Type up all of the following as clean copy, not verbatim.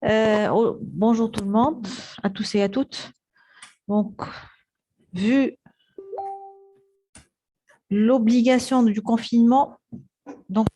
Bonjour tout le monde, à tous et à toutes. Donc, vu l'obligation du confinement, donc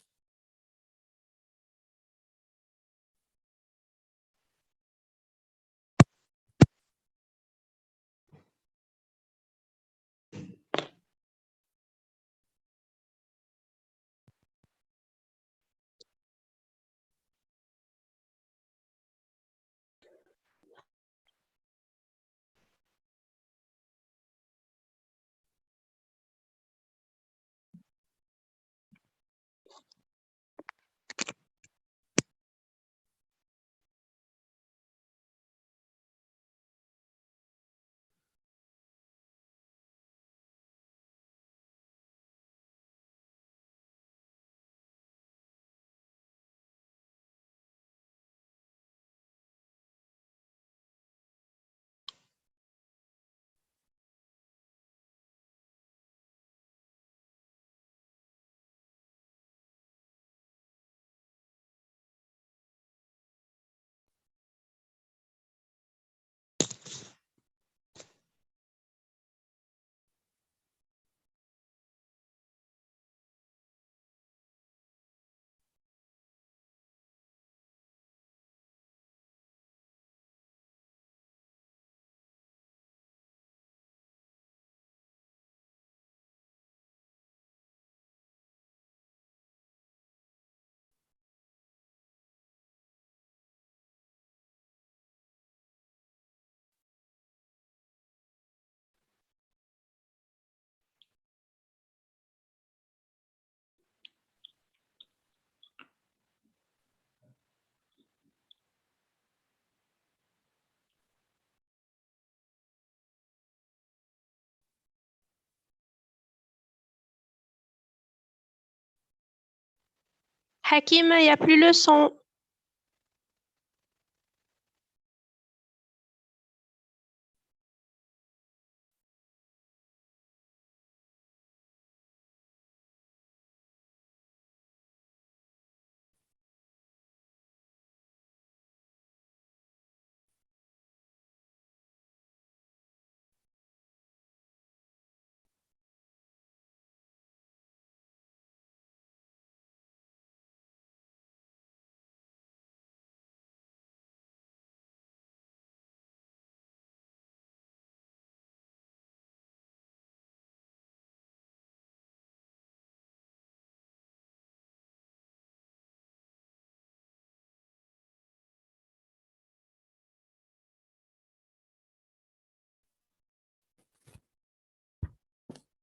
Hakim, il n'y a plus le son.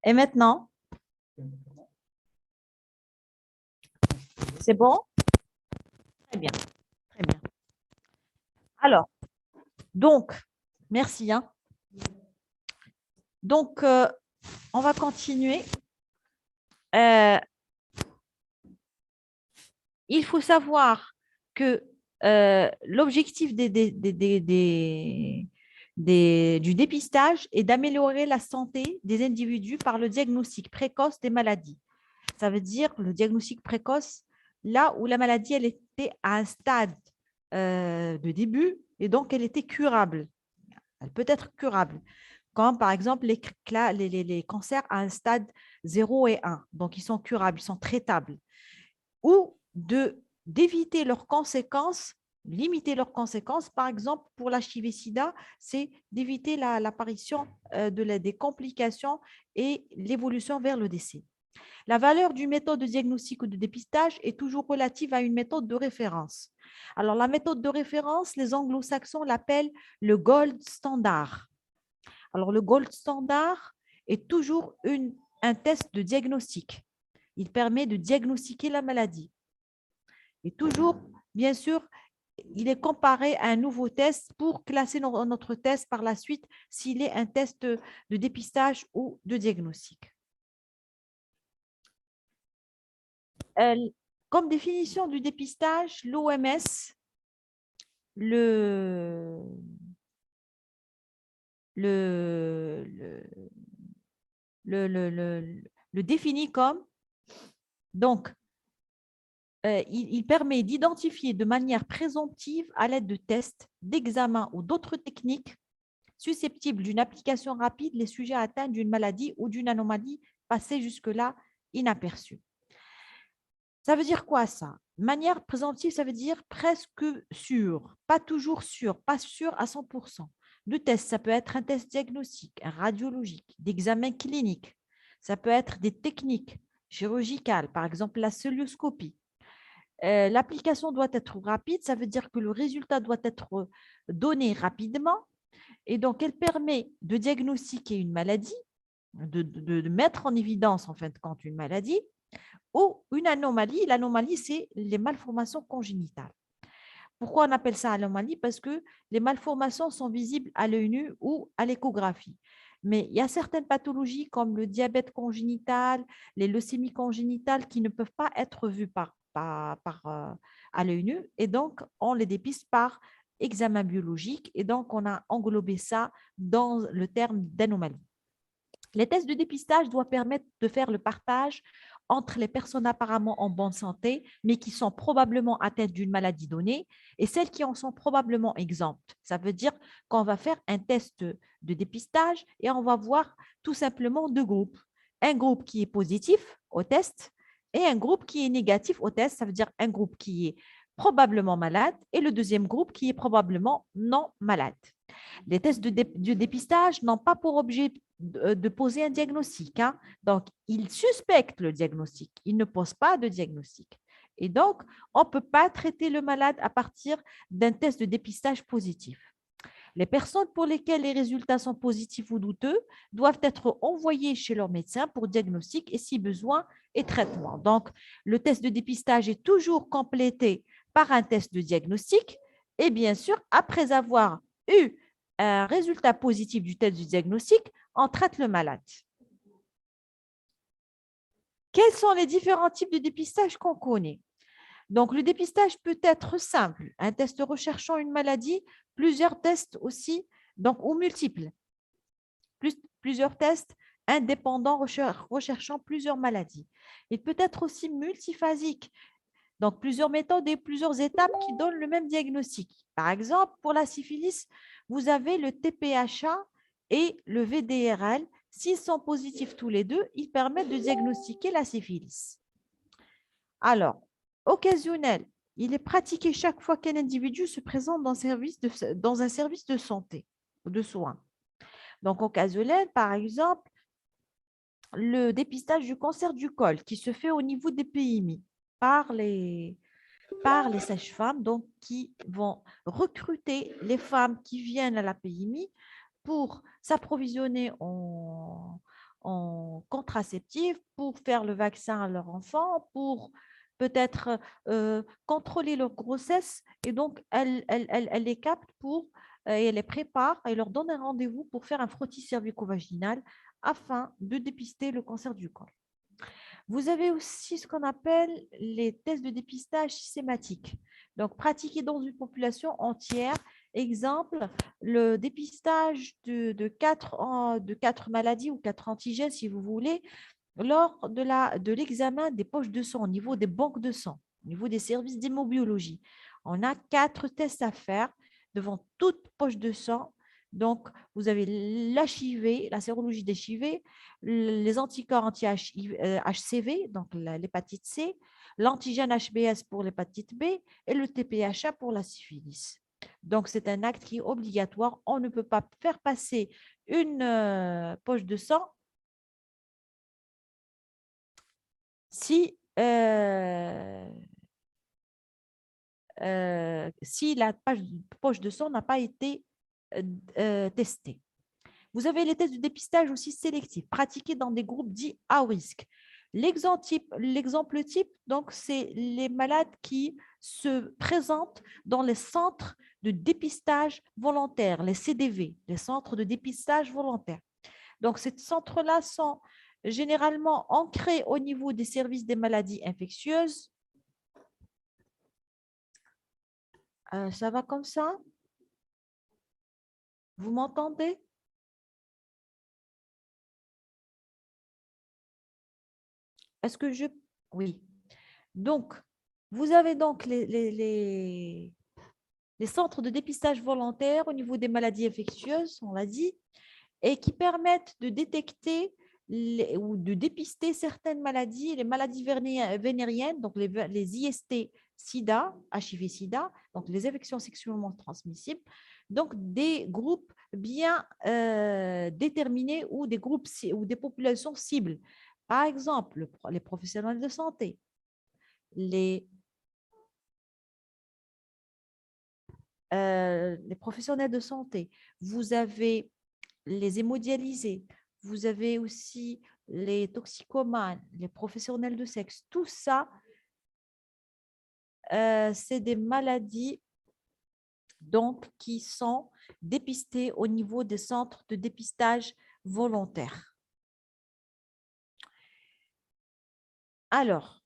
et maintenant, c'est bon? Très bien, très bien. Alors, donc, merci, hein. Donc, on va continuer. Euh, il faut savoir que l'objectif du dépistage est d'améliorer la santé des individus par le diagnostic précoce des maladies. Ça veut dire le diagnostic précoce, là où la maladie elle était à un stade de début et donc elle était curable. Elle peut être curable, comme par exemple les cancers à un stade 0 et 1. Donc, ils sont curables, ils sont traitables. Ou d'éviter leurs conséquences, limiter leurs conséquences. Par exemple, pour l'HIV-Sida, c'est d'éviter l'apparition des complications et l'évolution vers le décès. La valeur d'une méthode de diagnostic ou de dépistage est toujours relative à une méthode de référence. Alors, la méthode de référence, les anglo-saxons l'appellent le gold standard. Alors, le gold standard est toujours un test de diagnostic. Il permet de diagnostiquer la maladie. Et toujours, bien sûr, il est comparé à un nouveau test pour classer notre test par la suite s'il est un test de dépistage ou de diagnostic. Euh, Comme définition du dépistage, l'OMS le, le, le, le, le, le définit comme donc il permet d'identifier de manière présomptive à l'aide de tests, d'examens ou d'autres techniques susceptibles d'une application rapide les sujets atteints d'une maladie ou d'une anomalie passée jusque-là inaperçue. Ça veut dire quoi ça? Manière présomptive, ça veut dire presque sûr, pas toujours sûr, pas sûr à 100%. Le test, ça peut être un test diagnostique, un radiologique, d'examen clinique. Ça peut être des techniques chirurgicales, par exemple la cœlioscopie. L'application doit être rapide, ça veut dire que le résultat doit être donné rapidement et donc elle permet de diagnostiquer une maladie, de mettre en évidence en fin de compte une maladie ou une anomalie. L'anomalie, c'est les malformations congénitales. Pourquoi on appelle ça anomalie? Parce que les malformations sont visibles à l'œil nu ou à l'échographie. Mais il y a certaines pathologies comme le diabète congénital, les leucémies congénitales qui ne peuvent pas être vues à l'œil nu et donc on les dépiste par examen biologique et donc on a englobé ça dans le terme d'anomalie. Les tests de dépistage doivent permettre de faire le partage entre les personnes apparemment en bonne santé, mais qui sont probablement atteintes d'une maladie donnée, et celles qui en sont probablement exemptes. Ça veut dire qu'on va faire un test de dépistage et on va voir tout simplement deux groupes. Un groupe qui est positif au test et un groupe qui est négatif au test. Ça veut dire un groupe qui est probablement malade et le deuxième groupe qui est probablement non malade. Les tests de dépistage n'ont pas pour objet de poser un diagnostic. Hein. Donc, ils suspectent le diagnostic. Ils ne posent pas de diagnostic. Et donc, on ne peut pas traiter le malade à partir d'un test de dépistage positif. Les personnes pour lesquelles les résultats sont positifs ou douteux doivent être envoyées chez leur médecin pour diagnostic et, si besoin, et traitement. Donc, le test de dépistage est toujours complété par un test de diagnostic et bien sûr, après avoir eu un résultat positif du test du diagnostic, on traite le malade. Quels sont les différents types de dépistage qu'on connaît? Donc, le dépistage peut être simple, un test recherchant une maladie, plusieurs tests aussi, donc, ou multiples, plusieurs tests indépendants recherchant plusieurs maladies. Il peut être aussi multiphasique, donc plusieurs méthodes et plusieurs étapes qui donnent le même diagnostic. Par exemple, pour la syphilis, vous avez le TPHA et le VDRL. S'ils sont positifs tous les deux, ils permettent de diagnostiquer la syphilis. Alors, occasionnel, il est pratiqué chaque fois qu'un individu se présente dans un service de santé ou de soins. Donc, occasionnel, par exemple, le dépistage du cancer du col qui se fait au niveau des PMI par les sages-femmes, donc qui vont recruter les femmes qui viennent à la PMI pour s'approvisionner en contraceptifs, pour faire le vaccin à leur enfant, pour peut-être contrôler leur grossesse. Et donc, elle les capte et elle les prépare et leur donne un rendez-vous pour faire un frottis cervico-vaginal afin de dépister le cancer du col. Vous avez aussi ce qu'on appelle les tests de dépistage systématique, donc pratiqués dans une population entière. Exemple, le dépistage de 4 maladies ou 4 antigènes, si vous voulez, lors de l'examen des poches de sang, au niveau des banques de sang, au niveau des services d'hémobiologie. On a 4 tests à faire devant toute poche de sang. Donc, vous avez l'HIV, la sérologie d'HIV, les anticorps anti-HCV, donc l'hépatite C, l'antigène HBS pour l'hépatite B et le TPHA pour la syphilis. Donc, c'est un acte qui est obligatoire. On ne peut pas faire passer une poche de sang si la poche de sang n'a pas été testée. Vous avez les tests de dépistage aussi sélectifs, pratiqués dans des groupes dits à risque. L'exemple type, donc, c'est les malades qui se présentent dans les centres de dépistage volontaire, les CDV, les centres de dépistage volontaire. Donc, ces centres-là sont généralement ancrés au niveau des services des maladies infectieuses. Ça va comme ça? Vous m'entendez? Est-ce que je... Oui. Donc, Vous avez donc les centres de dépistage volontaire au niveau des maladies infectieuses, on l'a dit, et qui permettent de détecter ou de dépister certaines maladies, les maladies vénériennes, donc les IST, SIDA, HIV-SIDA, donc les infections sexuellement transmissibles, donc des groupes bien déterminés ou des groupes ou des populations cibles. Par exemple, les professionnels de santé, les professionnels de santé, vous avez les hémodialysés, vous avez aussi les toxicomanes, les professionnels de sexe. Tout ça, c'est des maladies donc, qui sont dépistées au niveau des centres de dépistage volontaire. Alors,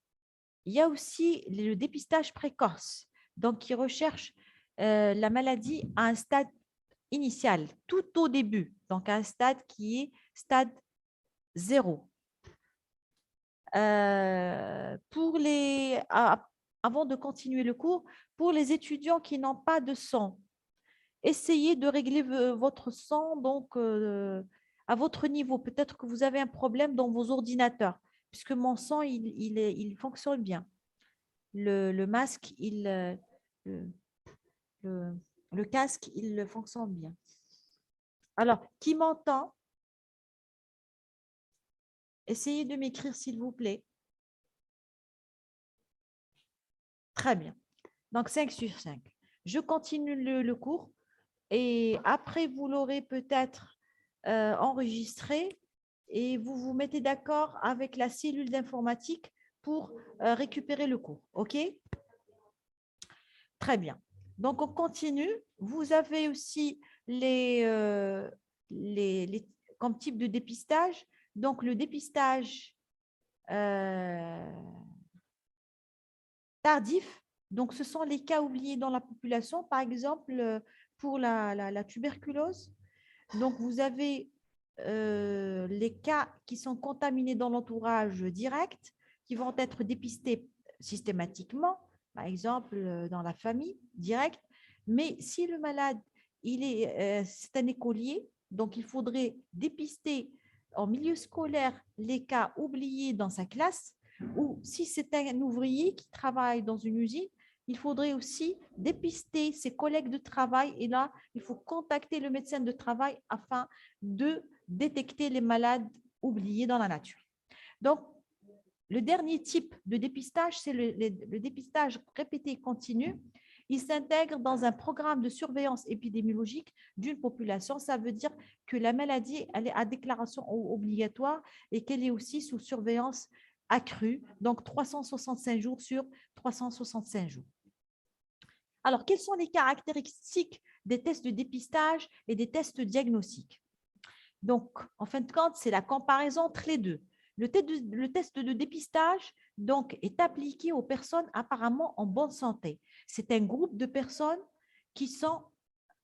il y a aussi le dépistage précoce, donc qui recherche la maladie à un stade initial, tout au début, donc à un stade qui est stade 0. Avant de continuer le cours, pour les étudiants qui n'ont pas de sang, essayez de régler votre sang donc, à votre niveau. Peut-être que vous avez un problème dans vos ordinateurs, puisque mon sang, il fonctionne bien. Le masque, le, le- le casque, il fonctionne bien. Alors, qui m'entend? Essayez de m'écrire, s'il vous plaît. Très bien. Donc, 5 sur 5. Je continue le cours et après, vous l'aurez peut-être enregistré et vous vous mettez d'accord avec la cellule d'informatique pour récupérer le cours. OK? Très bien. Donc, on continue. Vous avez aussi comme type de dépistage. Donc, le dépistage tardif. Donc, ce sont les cas oubliés dans la population. Par exemple, pour la tuberculose. Donc, vous avez les cas qui sont contaminés dans l'entourage direct, qui vont être dépistés systématiquement, par exemple dans la famille directe. Mais si le malade, c'est un écolier, donc il faudrait dépister en milieu scolaire les cas oubliés dans sa classe, ou si c'est un ouvrier qui travaille dans une usine, il faudrait aussi dépister ses collègues de travail. Et là, il faut contacter le médecin de travail afin de détecter les malades oubliés dans la nature. Donc, le dernier type de dépistage, c'est le dépistage répété continu. Il s'intègre dans un programme de surveillance épidémiologique d'une population. Ça veut dire que la maladie, elle est à déclaration obligatoire et qu'elle est aussi sous surveillance accrue, donc 365 jours sur 365 jours. Alors, quelles sont les caractéristiques des tests de dépistage et des tests diagnostiques? Donc, en fin de compte, c'est la comparaison entre les deux. Le test de dépistage donc, est appliqué aux personnes apparemment en bonne santé. C'est un groupe de personnes qui sont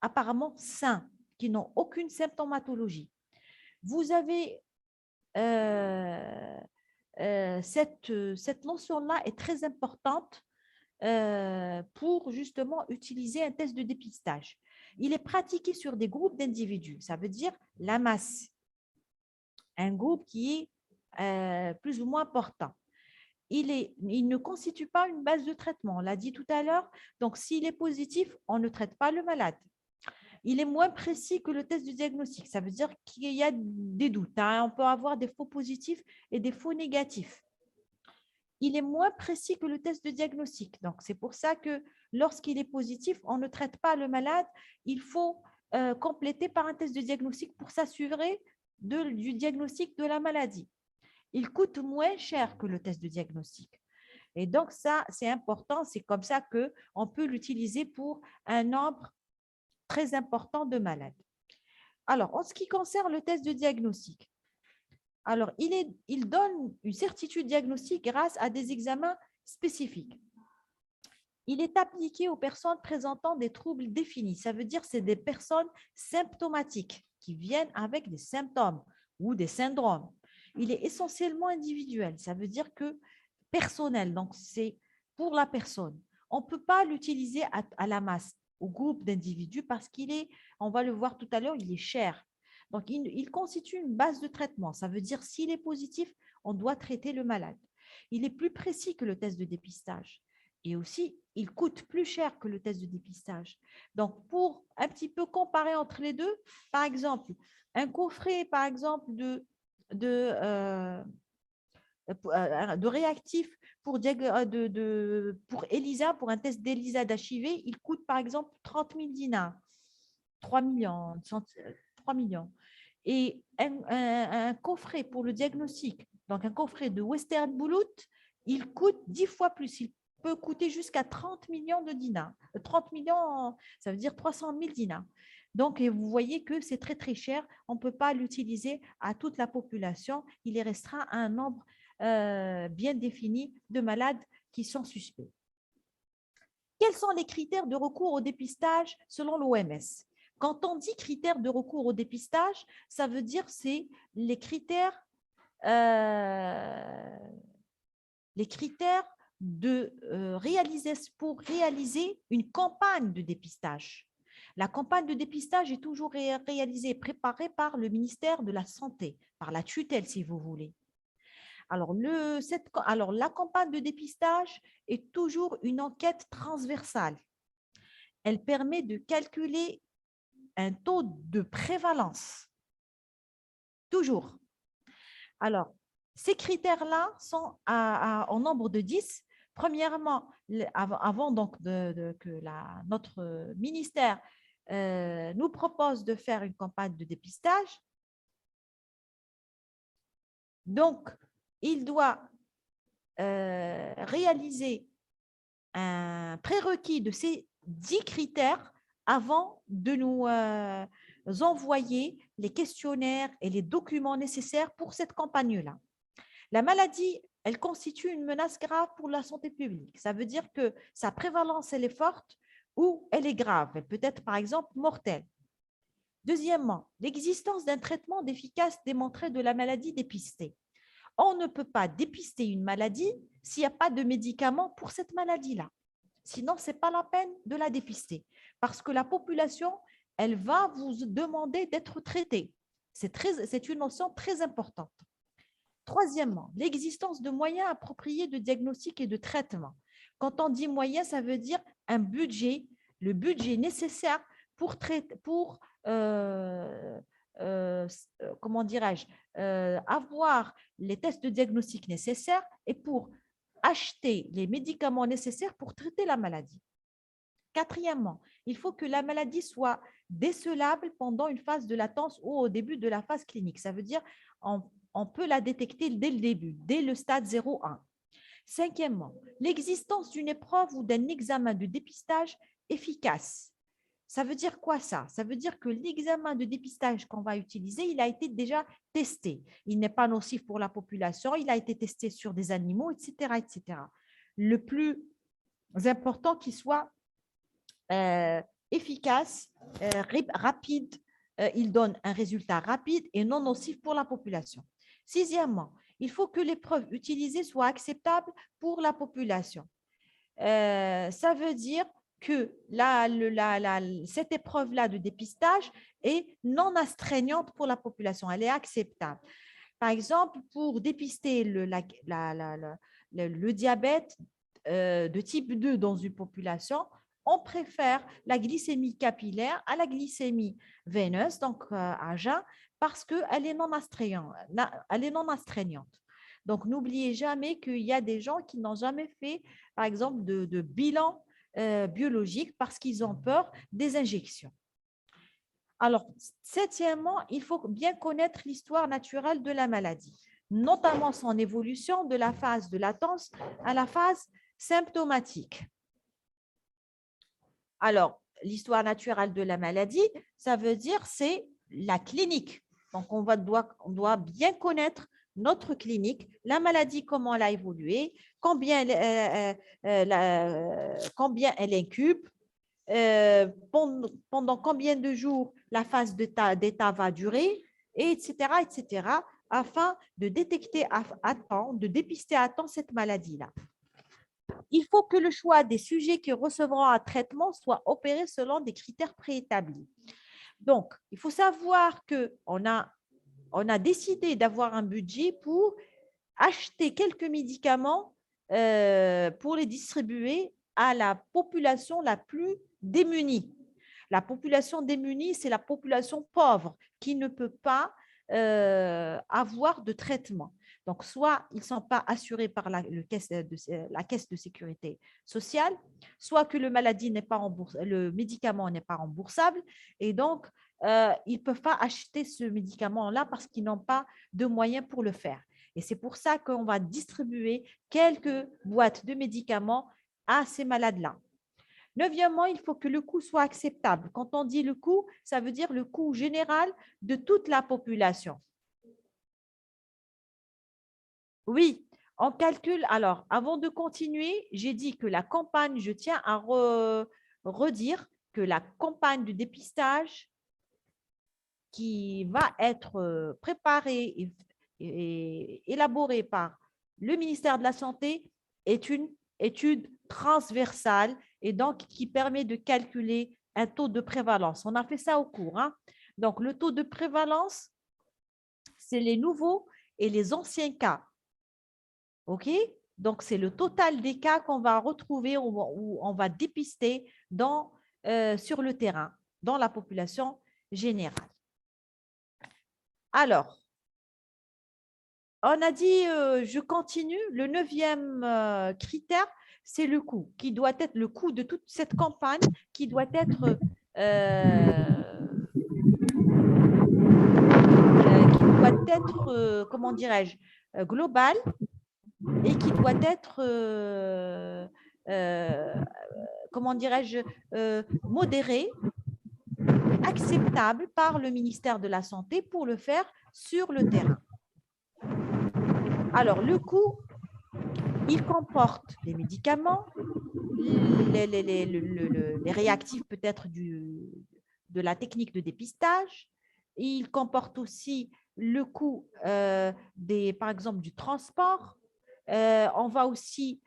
apparemment sains, qui n'ont aucune symptomatologie. Vous avez cette notion-là est très importante pour justement utiliser un test de dépistage. Il est pratiqué sur des groupes d'individus, ça veut dire la masse, un groupe qui est plus ou moins important. Il ne constitue pas une base de traitement, on l'a dit tout à l'heure, donc s'il est positif, on ne traite pas le malade. Il est moins précis que le test de diagnostic, ça veut dire qu'il y a des doutes, hein. On peut avoir des faux positifs et des faux négatifs. Il est moins précis que le test de diagnostic. Donc, c'est pour ça que lorsqu'il est positif, on ne traite pas le malade. Il faut compléter par un test de diagnostic pour s'assurer du diagnostic de la maladie. Il coûte moins cher que le test de diagnostic. Et donc, ça, c'est important. C'est comme ça qu'on peut l'utiliser pour un nombre très important de malades. Alors, en ce qui concerne le test de diagnostic, alors, il donne une certitude diagnostique grâce à des examens spécifiques. Il est appliqué aux personnes présentant des troubles définis. Ça veut dire que c'est des personnes symptomatiques qui viennent avec des symptômes ou des syndromes. Il est essentiellement individuel. Ça veut dire que personnel. Donc, c'est pour la personne. On ne peut pas l'utiliser à la masse, au groupe d'individus, parce on va le voir tout à l'heure, il est cher. Donc, il constitue une base de traitement. Ça veut dire s'il est positif, on doit traiter le malade. Il est plus précis que le test de dépistage. Et aussi, il coûte plus cher que le test de dépistage. Donc, pour un petit peu comparer entre les deux, par exemple, un coffret, par exemple, de réactifs pour ELISA, pour un test d'ELISA d'HIV, il coûte par exemple 30 000 dinars, 3 millions, 3 millions. Et un coffret pour le diagnostic, donc un coffret de Western Blot, il coûte 10 fois plus. Il peut coûter jusqu'à 30 millions de dinars. 30 millions, ça veut dire 300 000 dinars. Donc, vous voyez que c'est très, très cher. On ne peut pas l'utiliser à toute la population. Il est restreint à un nombre bien défini de malades qui sont suspects. Quels sont les critères de recours au dépistage selon l'OMS? Quand on dit critères de recours au dépistage, ça veut dire c'est les critères pour réaliser une campagne de dépistage. La campagne de dépistage est toujours réalisée, préparée par le ministère de la Santé, par la tutelle si vous voulez. Alors, la campagne de dépistage est toujours une enquête transversale. Elle permet de calculer un taux de prévalence. Toujours. Alors, ces critères-là sont en nombre de 10. Premièrement, avant donc que notre ministère nous propose de faire une campagne de dépistage, donc, il doit réaliser un prérequis de ces 10 critères avant de nous envoyer les questionnaires et les documents nécessaires pour cette campagne-là. La maladie, elle constitue une menace grave pour la santé publique. Ça veut dire que sa prévalence, elle est forte ou elle est grave. Elle peut être, par exemple, mortelle. Deuxièmement, l'existence d'un traitement efficace démontré de la maladie dépistée. On ne peut pas dépister une maladie s'il n'y a pas de médicament pour cette maladie-là. Sinon, ce n'est pas la peine de la dépister parce que la population, elle va vous demander d'être traitée. C'est une notion très importante. Troisièmement, l'existence de moyens appropriés de diagnostic et de traitement. Quand on dit moyens, ça veut dire un budget, le budget nécessaire pour comment dirais-je, avoir les tests de diagnostic nécessaires et pour acheter les médicaments nécessaires pour traiter la maladie. Quatrièmement, il faut que la maladie soit décelable pendant une phase de latence ou au début de la phase clinique. Ça veut dire on peut la détecter dès le début, dès le stade 0-1. Cinquièmement, l'existence d'une épreuve ou d'un examen de dépistage efficace. Ça veut dire quoi ça? Ça veut dire que l'examen de dépistage qu'on va utiliser, il a été déjà testé. Il n'est pas nocif pour la population, il a été testé sur des animaux, etc. etc. Le plus important qu'il soit efficace, rapide, il donne un résultat rapide et non nocif pour la population. Sixièmement, il faut que l'épreuve utilisée soit acceptable pour la population. Ça veut dire que cette épreuve-là de dépistage est non astreignante pour la population, elle est acceptable. Par exemple, pour dépister le diabète de type 2 dans une population, on préfère la glycémie capillaire à la glycémie veineuse, donc à jeun, parce qu'elle est non astreignante. Donc, n'oubliez jamais qu'il y a des gens qui n'ont jamais fait, par exemple, de bilan biologique parce qu'ils ont peur des injections. Alors, septièmement, il faut bien connaître l'histoire naturelle de la maladie, notamment son évolution de la phase de latence à la phase symptomatique. Alors, l'histoire naturelle de la maladie, ça veut dire c'est la clinique. Donc, on doit bien connaître notre clinique, la maladie, comment elle a évolué, combien elle incube, pendant combien de jours la phase d'état va durer, etc., afin de détecter à temps, de dépister à temps cette maladie-là. il faut que le choix des sujets qui recevront un traitement soit opéré selon des critères préétablis. Donc, il faut savoir qu'on a décidé d'avoir un budget pour acheter quelques médicaments pour les distribuer à la population la plus démunie. La population démunie, c'est la population pauvre qui ne peut pas avoir de traitement. Donc, soit ils ne sont pas assurés par la caisse de sécurité sociale, soit que le médicament n'est pas remboursable et donc ils ne peuvent pas acheter ce médicament-là parce qu'ils n'ont pas de moyens pour le faire. Et c'est pour ça qu'on va distribuer quelques boîtes de médicaments à ces malades-là. Neuvièmement, il faut que le coût soit acceptable. Quand on dit le coût, ça veut dire le coût général de toute la population. Oui, on calcule. Alors, avant de continuer, j'ai dit que la campagne, je tiens à redire que la campagne de dépistage qui va être préparée et élaborée par le ministère de la Santé est une étude transversale et donc qui permet de calculer un taux de prévalence. On a fait ça au cours. Donc, le taux de prévalence, c'est les nouveaux et les anciens cas. OK? Donc, c'est le total des cas qu'on va retrouver ou on va dépister sur le terrain, dans la population générale. Alors, on a dit, je continue, le 9e critère, c'est le coût, qui doit être le coût de toute cette campagne, qui doit être, comment dirais-je, global et qui doit être, comment dirais-je, modéré, acceptable par le ministère de la Santé pour le faire sur le terrain. Alors, le coût, il comporte les médicaments, les réactifs peut-être de la technique de dépistage. Il comporte aussi le coût, par exemple, du transport. On va aussi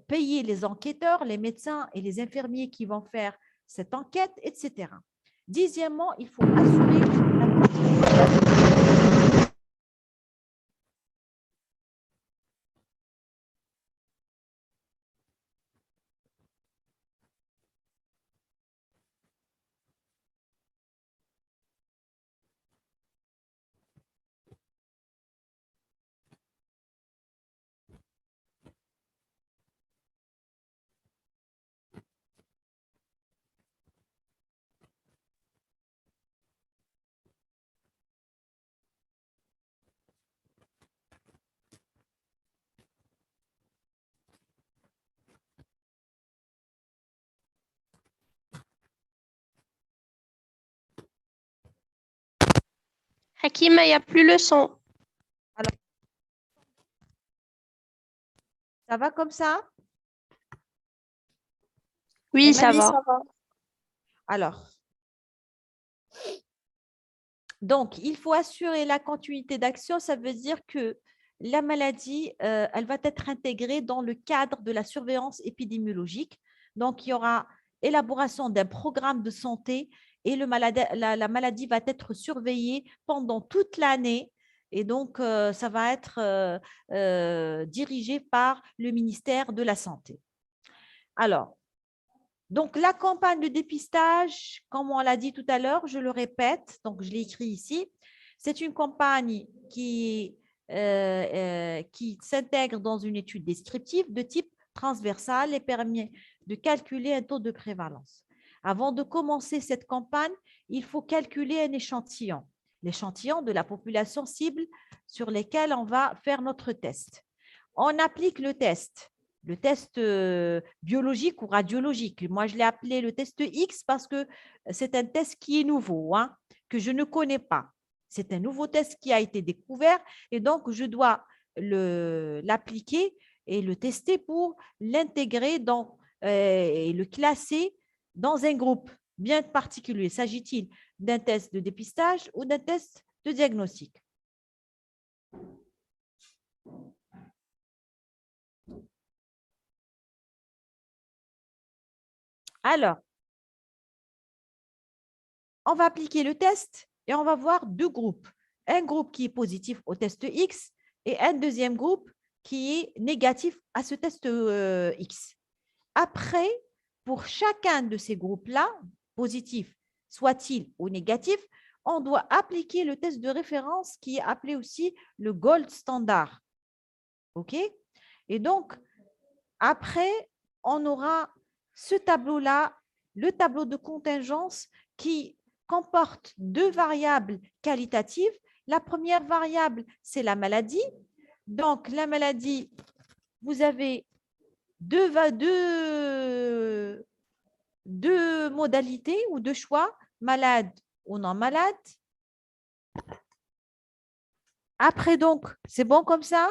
payer les enquêteurs, les médecins et les infirmiers qui vont faire cette enquête, etc. Dixièmement, il faut assurer la Hakima, il n'y a plus le son. Alors, ça va comme ça? Oui, ça va. Alors, donc, il faut assurer la continuité d'action. Ça veut dire que la maladie, elle va être intégrée dans le cadre de la surveillance épidémiologique. Donc, il y aura élaboration d'un programme de santé et la maladie va être surveillée pendant toute l'année. Et donc, ça va être dirigé par le ministère de la Santé. Alors, donc, la campagne de dépistage, comme on l'a dit tout à l'heure, je le répète, donc je l'ai écrit ici, c'est une campagne qui s'intègre dans une étude descriptive de type transversal et permet de calculer un taux de prévalence. Avant de commencer cette campagne, il faut calculer un échantillon, l'échantillon de la population cible sur lesquels on va faire notre test. On applique le test biologique ou radiologique. Moi, je l'ai appelé le test X parce que c'est un test qui est nouveau, que je ne connais pas. C'est un nouveau test qui a été découvert et donc je dois l'appliquer et le tester pour l'intégrer et le classer dans un groupe bien particulier. S'agit-il d'un test de dépistage ou d'un test de diagnostic? Alors, on va appliquer le test et on va voir deux groupes. Un groupe qui est positif au test X et un deuxième groupe qui est négatif à ce test X. Après, pour chacun de ces groupes-là, positif soit-il ou négatif, on doit appliquer le test de référence qui est appelé aussi le gold standard. OK? Et donc, après, on aura ce tableau-là, le tableau de contingence qui comporte deux variables qualitatives. La première variable, c'est la maladie. Donc, la maladie, vous avez deux modalités ou deux choix, malade ou non malade. Après, donc, c'est bon comme ça?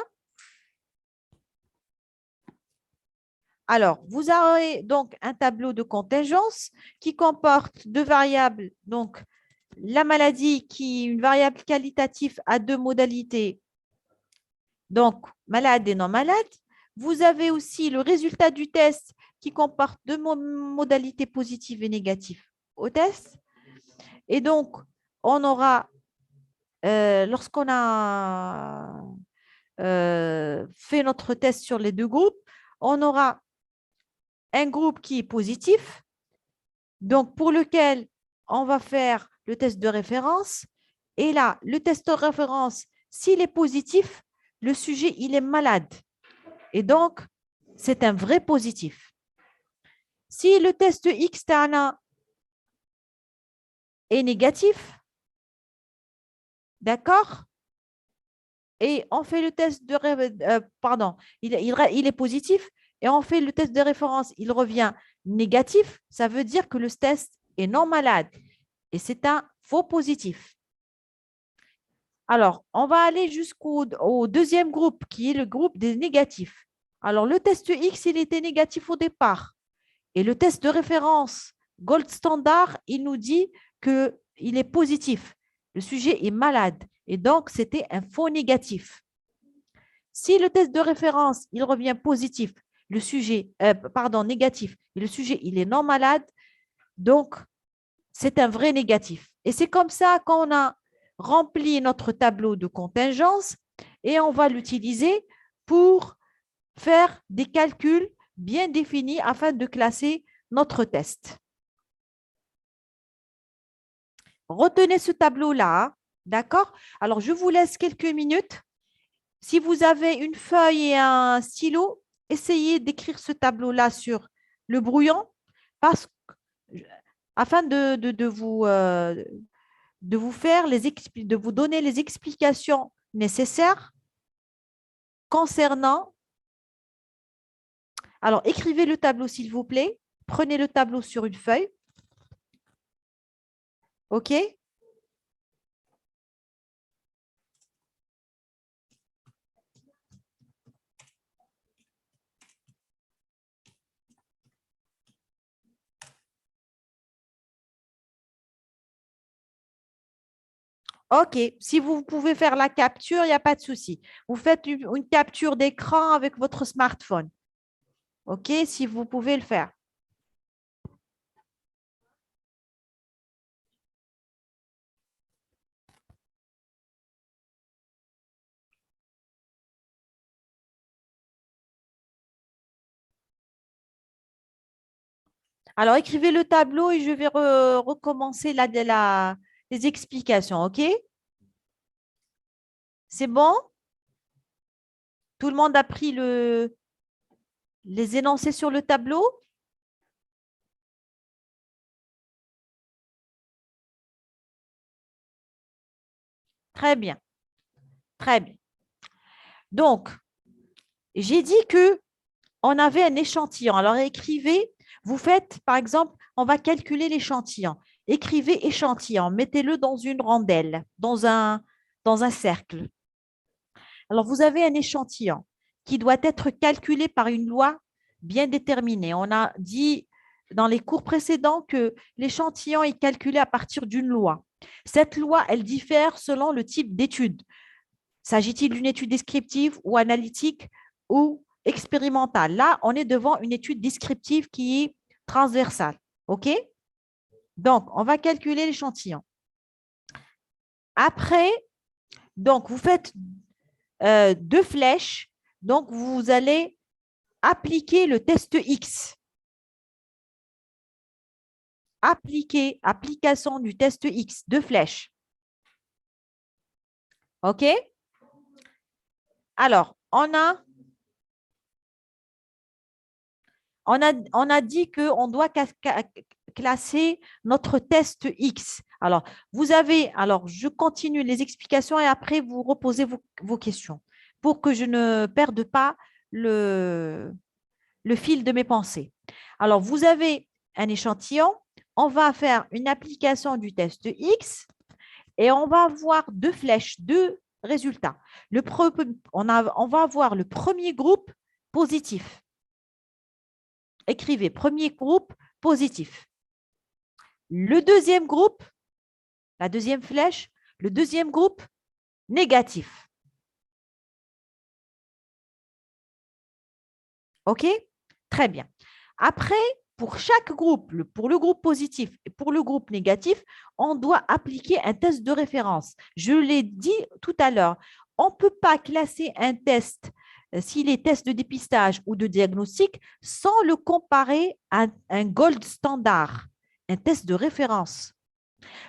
Alors, vous aurez donc un tableau de contingence qui comporte deux variables. Donc, la maladie qui est une variable qualitative à deux modalités. Donc, malade et non malade. Vous avez aussi le résultat du test qui comporte deux modalités positives et négatives au test. Et donc, on aura, lorsqu'on a fait notre test sur les deux groupes, on aura un groupe qui est positif, donc pour lequel on va faire le test de référence. Et là, le test de référence, s'il est positif, le sujet, il est malade. Et donc, c'est un vrai positif. Si le test externe est négatif, d'accord? Et on fait le test de pardon, il est positif et on fait le test de référence, il revient négatif, ça veut dire que le test est non malade et c'est un faux positif. Alors, on va aller jusqu'au deuxième groupe qui est le groupe des négatifs. Alors, le test X, il était négatif au départ et le test de référence Gold Standard, il nous dit qu'il est positif. Le sujet est malade et donc c'était un faux négatif. Si le test de référence, il revient positif, le sujet, négatif, et le sujet, il est non malade, donc c'est un vrai négatif. Et c'est comme ça qu'on a rempli notre tableau de contingence et on va l'utiliser pour faire des calculs bien définis afin de classer notre test. Retenez ce tableau-là, d'accord? Alors, je vous laisse quelques minutes. Si vous avez une feuille et un stylo, essayez d'écrire ce tableau-là sur le brouillon afin de vous donner les explications nécessaires concernant. Alors, écrivez le tableau, s'il vous plaît. Prenez le tableau sur une feuille. OK? OK. Si vous pouvez faire la capture, il n'y a pas de souci. Vous faites une capture d'écran avec votre smartphone. OK? Si vous pouvez le faire. Alors, écrivez le tableau et je vais recommencer les explications. OK? C'est bon? Tout le monde a pris les énoncés sur le tableau? Très bien. Très bien. Donc, j'ai dit que on avait un échantillon. Alors, écrivez, vous faites, par exemple, on va calculer l'échantillon. Écrivez échantillon, mettez-le dans une rondelle, dans un cercle. Alors, vous avez un échantillon qui doit être calculé par une loi bien déterminée. On a dit dans les cours précédents que l'échantillon est calculé à partir d'une loi. Cette loi, elle diffère selon le type d'étude. S'agit-il d'une étude descriptive ou analytique ou expérimentale? Là, on est devant une étude descriptive qui est transversale. OK? Donc, on va calculer l'échantillon. Après, donc, vous faites 2 flèches. Donc, vous allez appliquer le test X. Application du test X, 2 flèches. OK? Alors, on a dit qu'on doit classer notre test X. Alors, je continue les explications et après, vous reposez vos questions pour que je ne perde pas le fil de mes pensées. Alors, vous avez un échantillon, on va faire une application du test X et on va avoir 2 flèches, 2 résultats. On va avoir le premier groupe positif. Écrivez premier groupe positif. Le deuxième groupe, la deuxième flèche, le deuxième groupe négatif. OK? Très bien. Après, pour chaque groupe, pour le groupe positif et pour le groupe négatif, on doit appliquer un test de référence. Je l'ai dit tout à l'heure, on ne peut pas classer un test, s'il est test de dépistage ou de diagnostic, sans le comparer à un gold standard, un test de référence.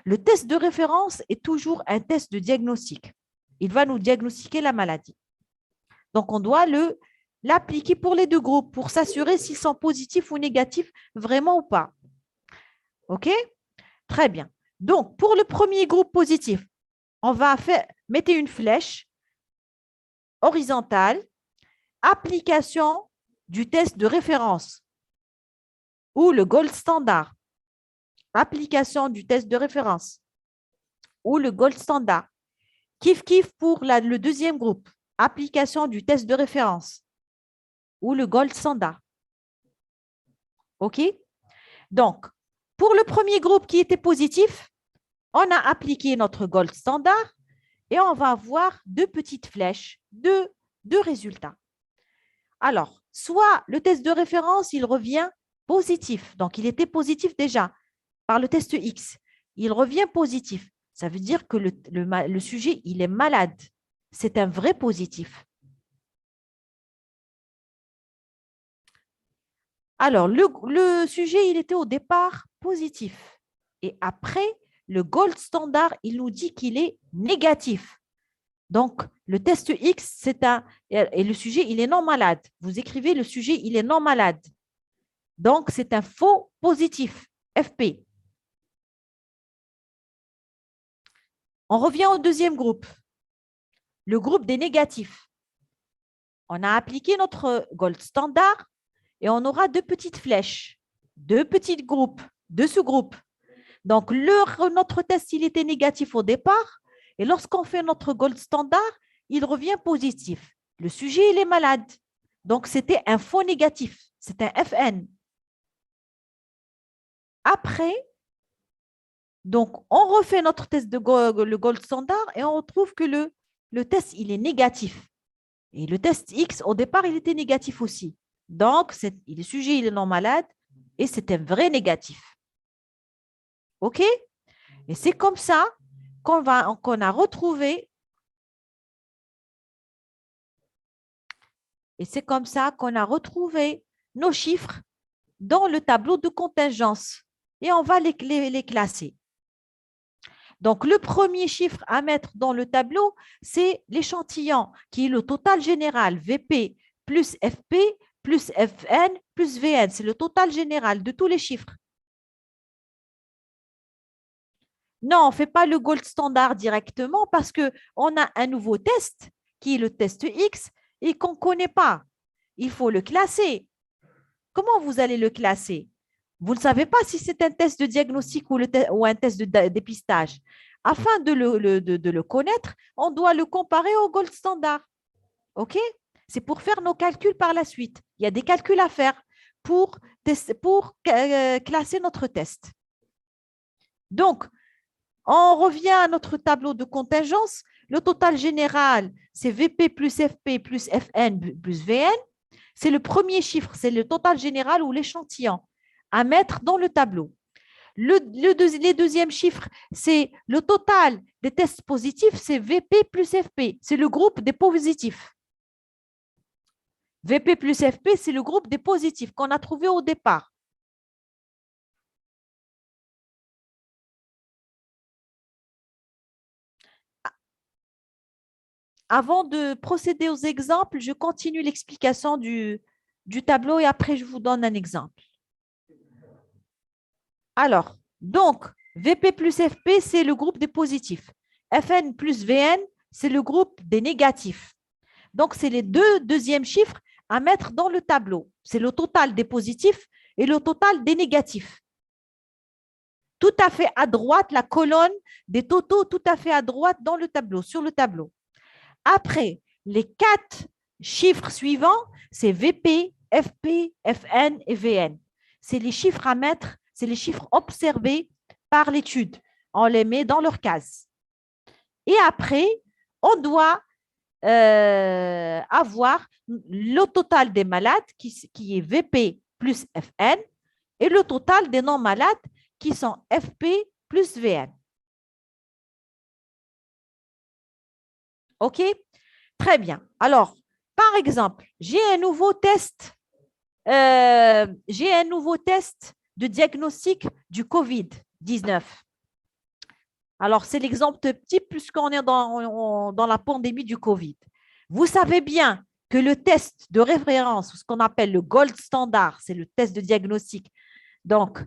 Le test de référence est toujours un test de diagnostic. Il va nous diagnostiquer la maladie. Donc, on doit l'appliquer pour les 2 groupes pour s'assurer s'ils sont positifs ou négatifs, vraiment ou pas. OK? Très bien. Donc, pour le premier groupe positif, on va mettre une flèche horizontale, application du test de référence ou le gold standard. Application du test de référence ou le gold standard. Kiff pour le deuxième groupe. Application du test de référence ou le gold standard. OK? Donc, pour le premier groupe qui était positif, on a appliqué notre gold standard et on va avoir 2 petites flèches, deux résultats. Alors, soit le test de référence, il revient positif. Donc, il était positif déjà par le test X. Il revient positif. Ça veut dire que le sujet, il est malade. C'est un vrai positif. Alors, le sujet, il était au départ positif. Et après, le gold standard, il nous dit qu'il est négatif. Donc, le test X, et le sujet, il est non malade. Vous écrivez le sujet, il est non malade. Donc, c'est un faux positif, FP. On revient au deuxième groupe, le groupe des négatifs. On a appliqué notre gold standard et on aura 2 petites flèches, 2 petits groupes, 2 sous-groupes. Donc, notre test, il était négatif au départ et lorsqu'on fait notre gold standard, il revient positif. Le sujet, il est malade. Donc, c'était un faux négatif. C'est un FN. Après, donc, on refait notre test le gold standard et on retrouve que le test, il est négatif. Et le test X, au départ, il était négatif aussi. Donc, le sujet, il est non malade et c'est un vrai négatif. OK? Et c'est comme ça qu'on a retrouvé. Et c'est comme ça qu'on a retrouvé nos chiffres dans le tableau de contingence. Et on va les classer. Donc, le premier chiffre à mettre dans le tableau, c'est l'échantillon, qui est le total général, VP plus FP plus FN plus VN. C'est le total général de tous les chiffres. Non, on ne fait pas le gold standard directement parce qu'on a un nouveau test, qui est le test X, et qu'on ne connaît pas. Il faut le classer. Comment vous allez le classer? Vous ne savez pas si c'est un test de diagnostic ou un test de dépistage. Afin de le connaître, on doit le comparer au gold standard. OK? C'est pour faire nos calculs par la suite. Il y a des calculs à faire pour classer notre test. Donc, on revient à notre tableau de contingence. Le total général, c'est VP plus FP plus FN plus VN. C'est le premier chiffre, c'est le total général ou l'échantillon. à mettre dans le tableau. Les deuxièmes chiffres, c'est le total des tests positifs, c'est VP plus FP. C'est le groupe des positifs. VP plus FP, c'est le groupe des positifs qu'on a trouvé au départ. Avant de procéder aux exemples, je continue l'explication du tableau et après, je vous donne un exemple. Alors, donc, VP plus FP, c'est le groupe des positifs. FN plus VN, c'est le groupe des négatifs. Donc, c'est les deux deuxièmes chiffres à mettre dans le tableau. C'est le total des positifs et le total des négatifs. Tout à fait à droite, la colonne des totaux, tout à fait à droite dans le tableau, sur le tableau. Après, les 4 chiffres suivants, c'est VP, FP, FN et VN. C'est les chiffres à mettre, c'est les chiffres observés par l'étude. On les met dans leur case. Et après, on doit avoir le total des malades qui est VP plus FN et le total des non-malades qui sont FP plus VN. OK? Très bien. Alors, par exemple, j'ai un nouveau test de diagnostic du COVID-19. Alors, c'est l'exemple type puisqu'on est dans la pandémie du Covid. Vous savez bien que le test de référence, ce qu'on appelle le gold standard, c'est le test de diagnostic donc,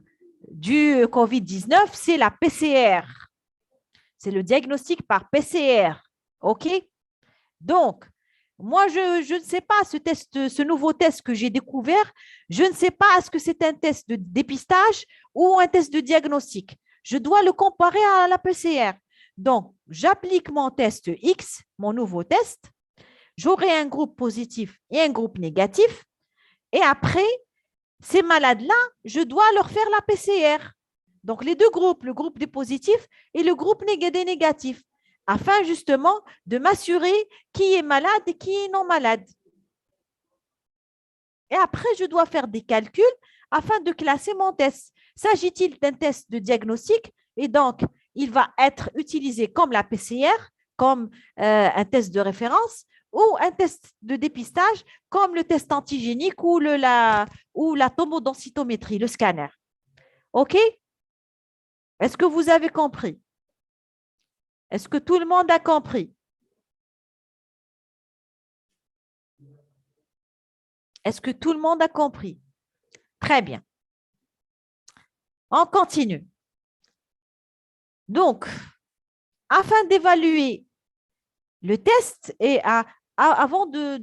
du COVID-19, c'est la PCR. C'est le diagnostic par PCR. OK? Donc, moi, je ne sais pas ce nouveau test que j'ai découvert, je ne sais pas est-ce que c'est un test de dépistage ou un test de diagnostic. Je dois le comparer à la PCR. Donc, j'applique mon test X, mon nouveau test. J'aurai un groupe positif et un groupe négatif. Et après, ces malades-là, je dois leur faire la PCR. Donc, les deux groupes, le groupe des positifs et le groupe des négatifs, afin justement de m'assurer qui est malade et qui est non malade. Et après, je dois faire des calculs afin de classer mon test. S'agit-il d'un test de diagnostic? Et donc, il va être utilisé comme la PCR, comme un test de référence, ou un test de dépistage, comme le test antigénique ou la tomodensitométrie, le scanner. OK? Est-ce que vous avez compris? Est-ce que tout le monde a compris? Est-ce que tout le monde a compris? Très bien. On continue. Donc, afin d'évaluer le test et avant de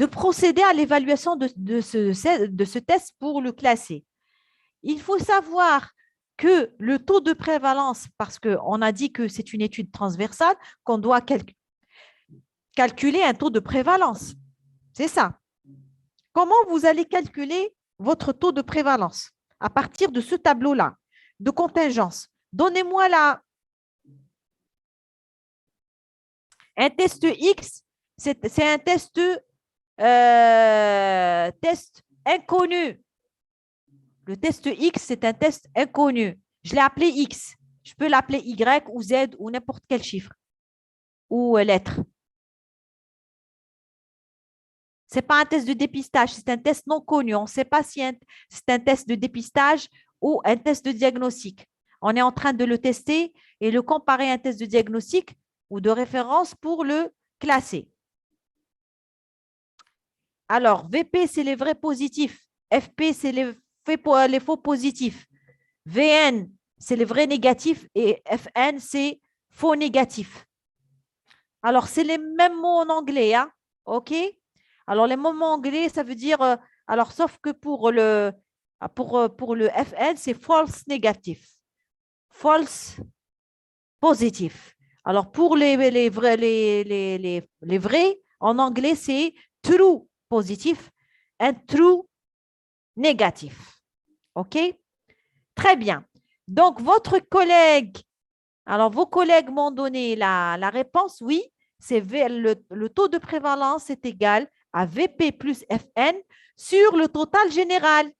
procéder à l'évaluation de ce test pour le classer, il faut savoir que le taux de prévalence, parce qu'on a dit que c'est une étude transversale, qu'on doit calculer un taux de prévalence. C'est ça. Comment vous allez calculer votre taux de prévalence à partir de ce tableau-là de contingence? Donnez-moi un test X, c'est un test inconnu. Le test X, c'est un test inconnu. Je l'ai appelé X. Je peux l'appeler Y ou Z ou n'importe quel chiffre ou lettre. Ce n'est pas un test de dépistage, c'est un test non connu. On ne sait pas si c'est un test de dépistage ou un test de diagnostic. On est en train de le tester et le comparer à un test de diagnostic ou de référence pour le classer. Alors, VP, c'est les vrais positifs. FP, c'est les faux positifs. VN, c'est les vrais négatifs et FN, c'est faux négatifs. Alors, c'est les mêmes mots en anglais, hein? OK? Alors, les mots en anglais, ça veut dire, alors, sauf que pour le FN, c'est false négatif. False positif. Alors, pour les vrais, en anglais, c'est true positif et true négatif. OK? Très bien. Donc, votre collègue, alors vos collègues m'ont donné la réponse, oui, c'est le taux de prévalence est égal à VP plus FN sur le total général,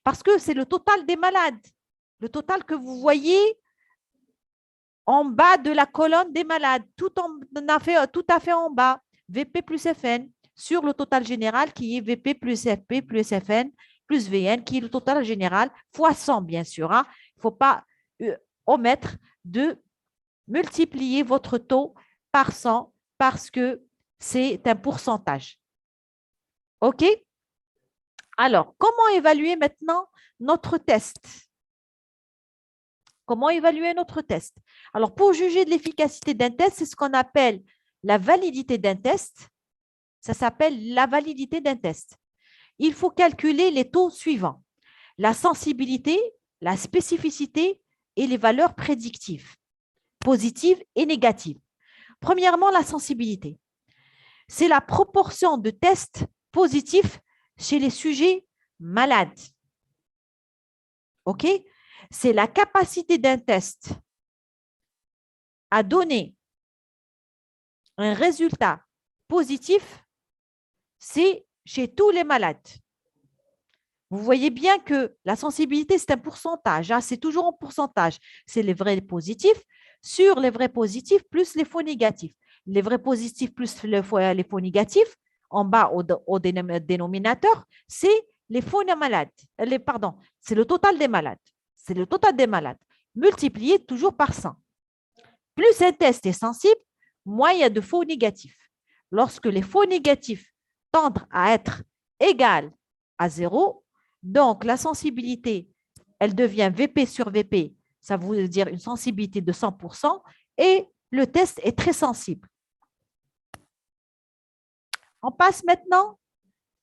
parce que c'est le total des malades, le total que vous voyez en bas de la colonne des malades, tout à fait en bas, VP plus FN, sur le total général qui est VP plus FP plus FN plus VN, qui est le total général, fois 100, bien sûr. Hein. Il ne faut pas omettre de multiplier votre taux par 100 parce que c'est un pourcentage. OK? Alors, comment évaluer maintenant notre test? Comment évaluer notre test? Alors, pour juger de l'efficacité d'un test, c'est ce qu'on appelle la validité d'un test. Ça s'appelle la validité d'un test. Il faut calculer les taux suivants: la sensibilité, la spécificité et les valeurs prédictives, positives et négatives. Premièrement, la sensibilité. C'est la proportion de tests positifs chez les sujets malades. OK? C'est la capacité d'un test à donner un résultat positif, c'est chez tous les malades. Vous voyez bien que la sensibilité, c'est un pourcentage. Hein, c'est toujours en pourcentage. C'est les vrais positifs sur les vrais positifs plus les faux négatifs. Les vrais positifs plus les faux négatifs, en bas au dénominateur, c'est les faux malades. Pardon, c'est le total des malades. C'est le total des malades, multiplié toujours par 100. Plus un test est sensible, moins il y a de faux négatifs. Lorsque les faux négatifs tendent à être égales à 0, donc la sensibilité, elle devient VP sur VP, ça veut dire une sensibilité de 100%, et le test est très sensible. On passe maintenant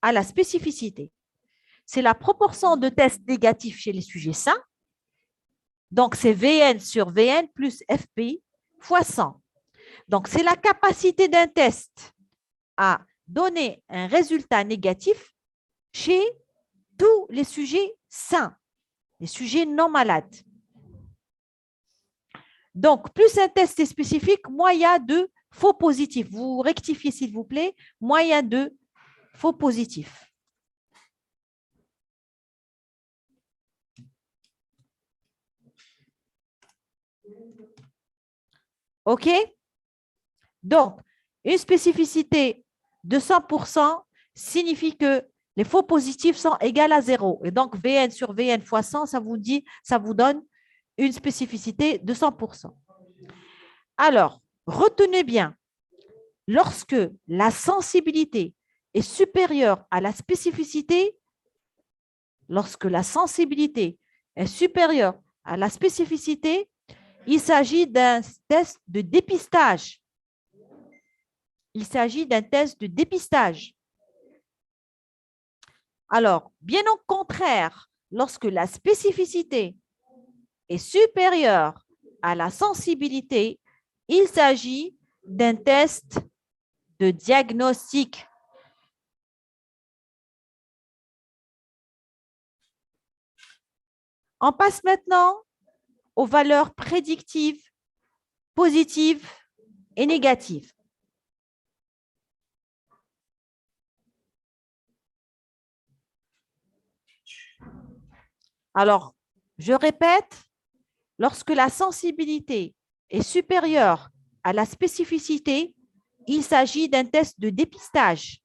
à la spécificité. C'est la proportion de tests négatifs chez les sujets sains. Donc, c'est VN sur VN plus FP fois 100. Donc, c'est la capacité d'un test à donner un résultat négatif chez tous les sujets sains, les sujets non malades. Donc, plus un test est spécifique, moins il y a de faux positifs. Vous rectifiez, s'il vous plaît, moins il y a de faux positifs. OK? Donc, une spécificité de 100% signifie que les faux positifs sont égaux à 0. Et donc, VN sur VN fois 100, ça vous donne une spécificité de 100%. Alors, retenez bien, lorsque la sensibilité est supérieure à la spécificité, lorsque la sensibilité est supérieure à la spécificité, il s'agit d'un test de dépistage. Il s'agit d'un test de dépistage. Alors, bien au contraire, lorsque la spécificité est supérieure à la sensibilité, il s'agit d'un test de diagnostic. On passe maintenant aux valeurs prédictives, positives et négatives. Alors, je répète, lorsque la sensibilité est supérieure à la spécificité, il s'agit d'un test de dépistage.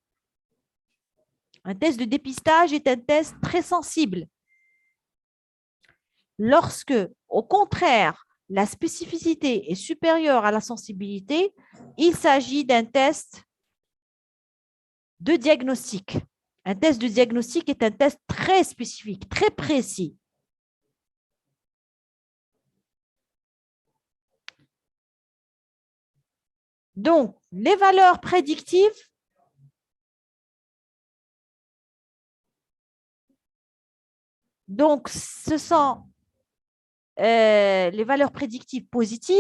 Un test de dépistage est un test très sensible. Lorsque, au contraire, la spécificité est supérieure à la sensibilité, il s'agit d'un test de diagnostic. Un test de diagnostic est un test très spécifique, très précis. Donc, les valeurs prédictives, donc ce sont les valeurs prédictives positives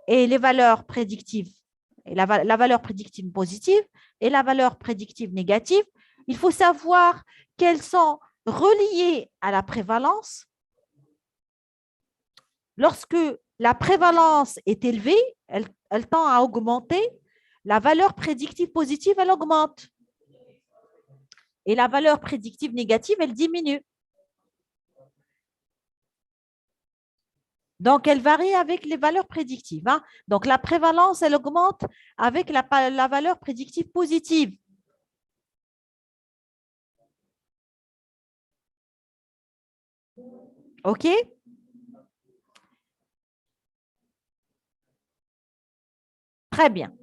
et les valeurs prédictives, et la valeur prédictive positive et la valeur prédictive négative. Il faut savoir qu'elles sont reliées à la prévalence. Lorsque la prévalence est élevée, elle tend à augmenter. La valeur prédictive positive, elle augmente. Et la valeur prédictive négative, elle diminue. Donc, elle varie avec les valeurs prédictives, hein. Donc, la prévalence, elle augmente avec la valeur prédictive positive. OK? Très bien.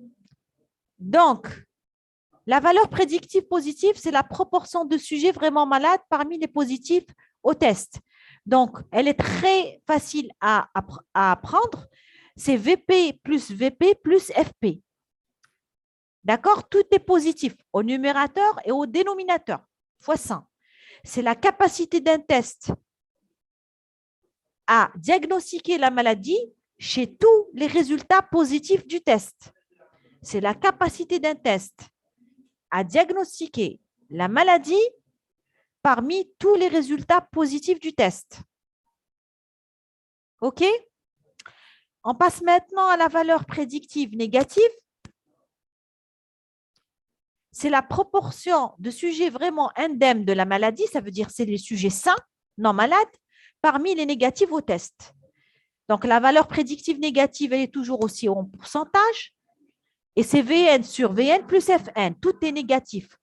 Donc, la valeur prédictive positive, c'est la proportion de sujets vraiment malades parmi les positifs au test. Donc, elle est très facile à apprendre. C'est VP plus VP plus FP. D'accord? Tout est positif au numérateur et au dénominateur, fois 100. C'est la capacité d'un test à diagnostiquer la maladie chez tous les résultats positifs du test. C'est la capacité d'un test à diagnostiquer la maladie parmi tous les résultats positifs du test. OK? On passe maintenant à la valeur prédictive négative. C'est la proportion de sujets vraiment indemnes de la maladie, ça veut dire c'est les sujets sains, non malades, parmi les négatifs au test. Donc, la valeur prédictive négative, elle est toujours aussi en pourcentage. Et c'est Vn sur Vn plus Fn. Tout est négatif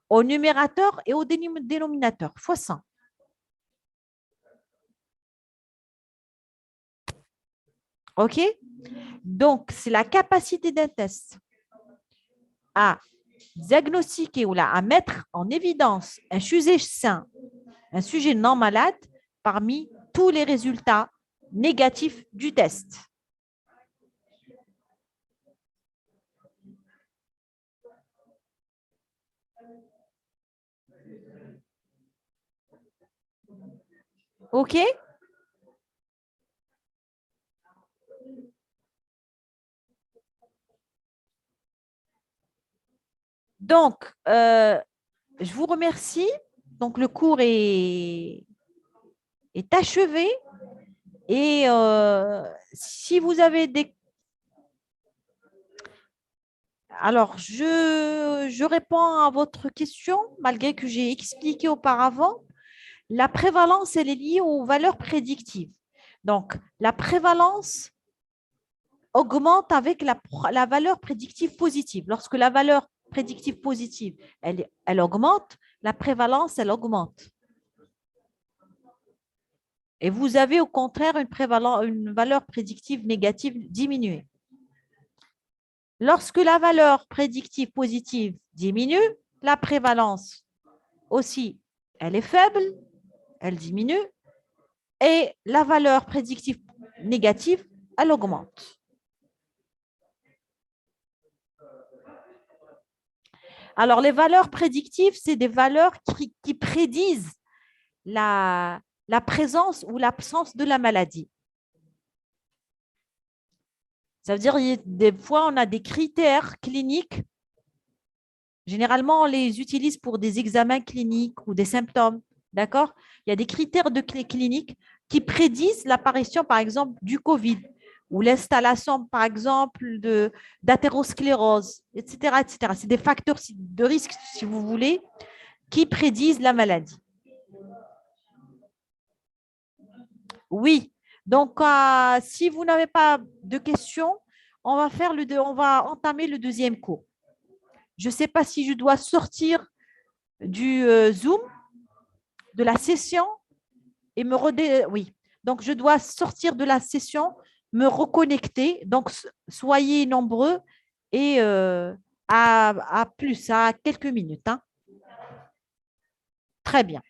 au numérateur et au dénominateur, fois 100. OK? Donc, c'est la capacité d'un test à diagnostiquer ou à mettre en évidence un sujet sain, un sujet non malade parmi tous les résultats négatifs du test. OK? Donc, je vous remercie. Donc, le cours est achevé. Et si vous avez des... Alors, je réponds à votre question, malgré que j'ai expliqué auparavant. La prévalence, elle est liée aux valeurs prédictives. Donc, la prévalence augmente avec la valeur prédictive positive. Lorsque la valeur prédictive positive, elle augmente, la prévalence, elle augmente. Et vous avez au contraire une valeur prédictive négative diminuée. Lorsque la valeur prédictive positive diminue, la prévalence aussi, elle est faible, elle diminue, et la valeur prédictive négative, elle augmente. Alors, les valeurs prédictives, c'est des valeurs qui prédisent la présence ou l'absence de la maladie. Ça veut dire des fois, on a des critères cliniques. Généralement, on les utilise pour des examens cliniques ou des symptômes. D'accord? Il y a des critères de cliniques qui prédisent l'apparition, par exemple, du COVID ou l'installation, par exemple, d'athérosclérose, etc., etc. C'est des facteurs de risque, si vous voulez, qui prédisent la maladie. Oui. Donc, si vous n'avez pas de questions, on va entamer le deuxième cours. Je ne sais pas si je dois sortir du Zoom, de la session et oui. Donc, je dois sortir de la session, me reconnecter. Donc, soyez nombreux et à plus, à quelques minutes, hein. Très bien.